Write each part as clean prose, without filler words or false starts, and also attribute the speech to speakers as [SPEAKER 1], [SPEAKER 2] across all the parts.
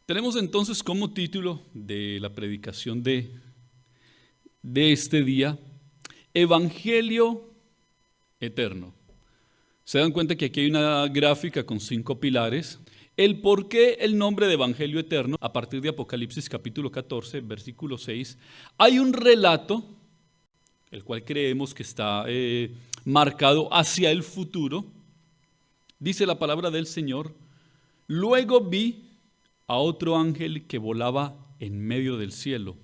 [SPEAKER 1] Tenemos entonces como título de la predicación de este día, Evangelio Eterno. Se dan cuenta que aquí hay una gráfica con 5 pilares. El por qué el nombre de Evangelio Eterno, a partir de Apocalipsis capítulo 14, versículo 6, hay un relato, el cual creemos que está marcado hacia el futuro. Dice la palabra del Señor: luego vi a otro ángel que volaba en medio del cielo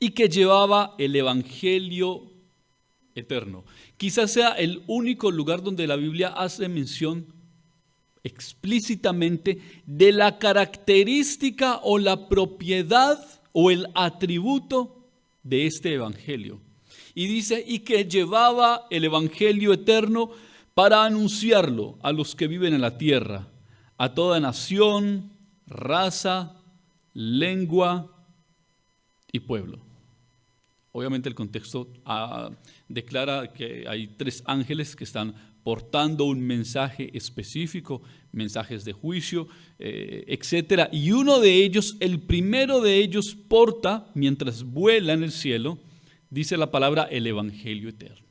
[SPEAKER 1] y que llevaba el Evangelio eterno. Quizás sea el único lugar donde la Biblia hace mención explícitamente de la característica o la propiedad o el atributo de este Evangelio. Y dice, y que llevaba el Evangelio eterno para anunciarlo a los que viven en la tierra, a toda nación, raza, lengua y pueblo. Obviamente el contexto declara que hay 3 ángeles que están portando un mensaje específico, mensajes de juicio, etc. Y uno de ellos, el primero de ellos, porta, mientras vuela en el cielo, dice la palabra, el Evangelio eterno.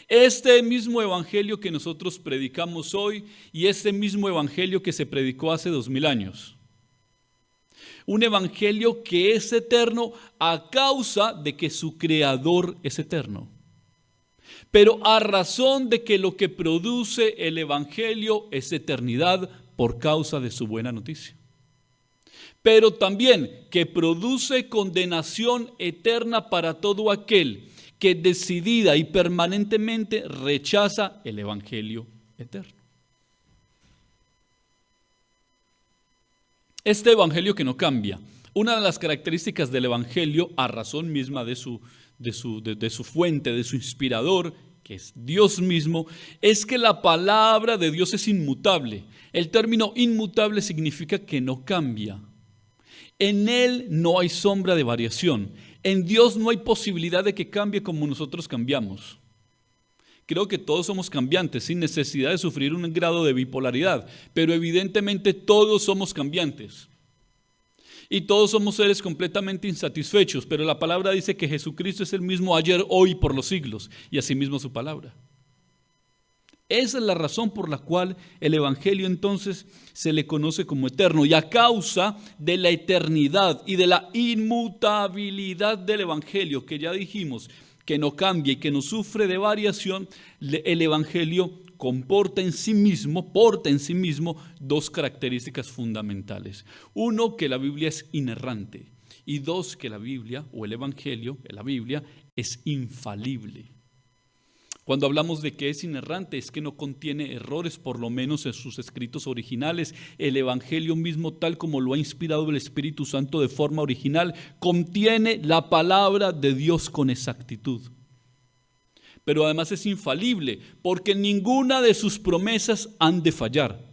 [SPEAKER 1] Este mismo evangelio que nosotros predicamos hoy y este mismo evangelio que se predicó hace 2000 años. Un evangelio que es eterno a causa de que su creador es eterno. Pero a razón de que lo que produce el evangelio es eternidad por causa de su buena noticia. Pero también que produce condenación eterna para todo aquel que decidida y permanentemente rechaza el Evangelio eterno. Este Evangelio que no cambia. Una de las características del Evangelio, a razón misma de su fuente, de su inspirador, que es Dios mismo, es que la palabra de Dios es inmutable. El término inmutable significa que no cambia. En Él no hay sombra de variación. En Dios no hay posibilidad de que cambie como nosotros cambiamos. Creo que todos somos cambiantes sin necesidad de sufrir un grado de bipolaridad, pero evidentemente todos somos cambiantes. Y todos somos seres completamente insatisfechos, pero la palabra dice que Jesucristo es el mismo ayer, hoy y por los siglos, y asimismo su palabra. Esa es la razón por la cual el Evangelio entonces se le conoce como eterno, y a causa de la eternidad y de la inmutabilidad del Evangelio, que ya dijimos que no cambia y que no sufre de variación, el Evangelio porta en sí mismo 2 características fundamentales. 1, que la Biblia es inerrante, y 2, que la Biblia o el Evangelio, la Biblia, es infalible. Cuando hablamos de que es inerrante, es que no contiene errores, por lo menos en sus escritos originales. El Evangelio mismo, tal como lo ha inspirado el Espíritu Santo de forma original, contiene la palabra de Dios con exactitud. Pero además es infalible, porque ninguna de sus promesas han de fallar.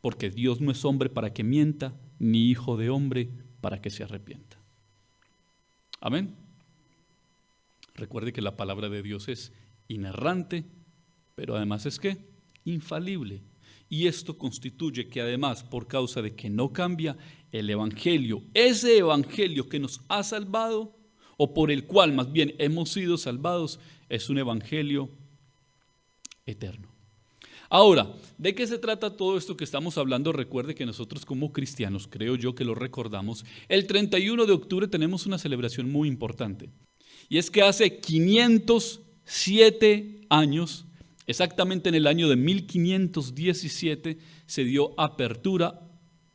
[SPEAKER 1] Porque Dios no es hombre para que mienta, ni hijo de hombre para que se arrepienta. Amén. Recuerde que la palabra de Dios es inerrante, pero además es que infalible. Y esto constituye que además, por causa de que no cambia, el Evangelio, ese Evangelio que nos ha salvado, o por el cual más bien hemos sido salvados, es un Evangelio eterno. Ahora, ¿de qué se trata todo esto que estamos hablando? Recuerde que nosotros como cristianos, creo yo que lo recordamos, el 31 de octubre tenemos una celebración muy importante. Y es que hace 507 años, exactamente en el año de 1517, se dio apertura,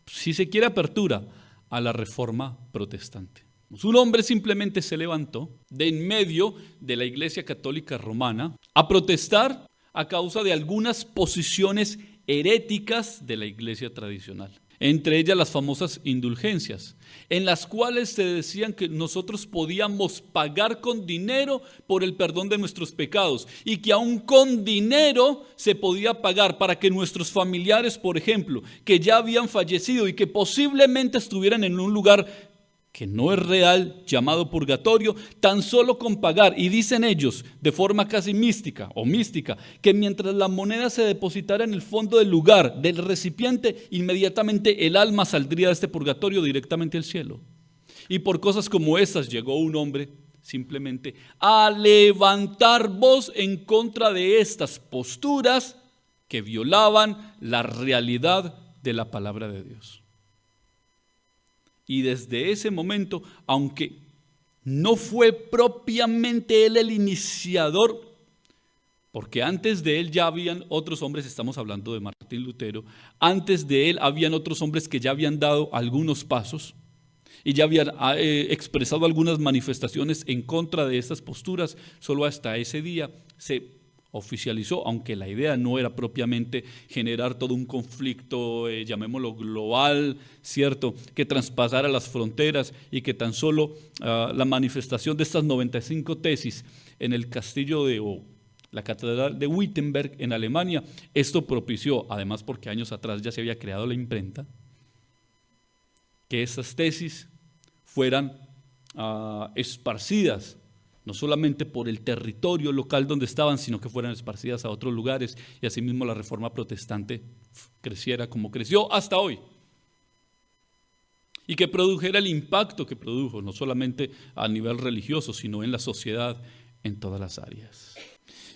[SPEAKER 1] si se quiere apertura, a la Reforma Protestante. Un hombre simplemente se levantó de en medio de la Iglesia Católica Romana a protestar a causa de algunas posiciones heréticas de la Iglesia tradicional. Entre ellas las famosas indulgencias, en las cuales se decían que nosotros podíamos pagar con dinero por el perdón de nuestros pecados y que aún con dinero se podía pagar para que nuestros familiares, por ejemplo, que ya habían fallecido y que posiblemente estuvieran en un lugar que no es real, llamado purgatorio, tan solo con pagar. Y dicen ellos, de forma casi mística, que mientras la moneda se depositara en el fondo del lugar, del recipiente, inmediatamente el alma saldría de este purgatorio directamente al cielo. Y por cosas como estas llegó un hombre simplemente a levantar voz en contra de estas posturas que violaban la realidad de la palabra de Dios. Y desde ese momento, aunque no fue propiamente él el iniciador, porque antes de él ya habían otros hombres, estamos hablando de Martín Lutero, antes de él habían otros hombres que ya habían dado algunos pasos y ya habían expresado algunas manifestaciones en contra de estas posturas. Solo hasta ese día se oficializó, aunque la idea no era propiamente generar todo un conflicto, llamémoslo global, ¿cierto?, que traspasara las fronteras y que tan solo la manifestación de estas 95 tesis en el castillo la catedral de Wittenberg en Alemania, esto propició, además porque años atrás ya se había creado la imprenta, que estas tesis fueran esparcidas no solamente por el territorio local donde estaban, sino que fueran esparcidas a otros lugares, y asimismo la reforma protestante creciera como creció hasta hoy, y que produjera el impacto que produjo, no solamente a nivel religioso, sino en la sociedad, en todas las áreas.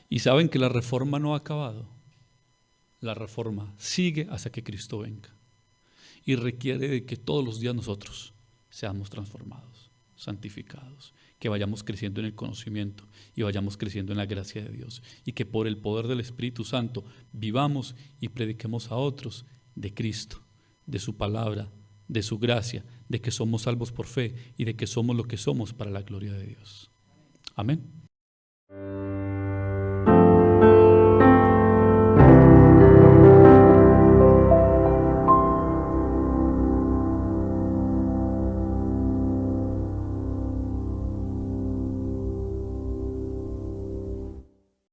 [SPEAKER 1] Y saben que la reforma no ha acabado. La reforma sigue hasta que Cristo venga, y requiere de que todos los días nosotros seamos transformados, santificados, que vayamos creciendo en el conocimiento y vayamos creciendo en la gracia de Dios, y que por el poder del Espíritu Santo vivamos y prediquemos a otros de Cristo, de su palabra, de su gracia, de que somos salvos por fe y de que somos lo que somos para la gloria de Dios. Amén.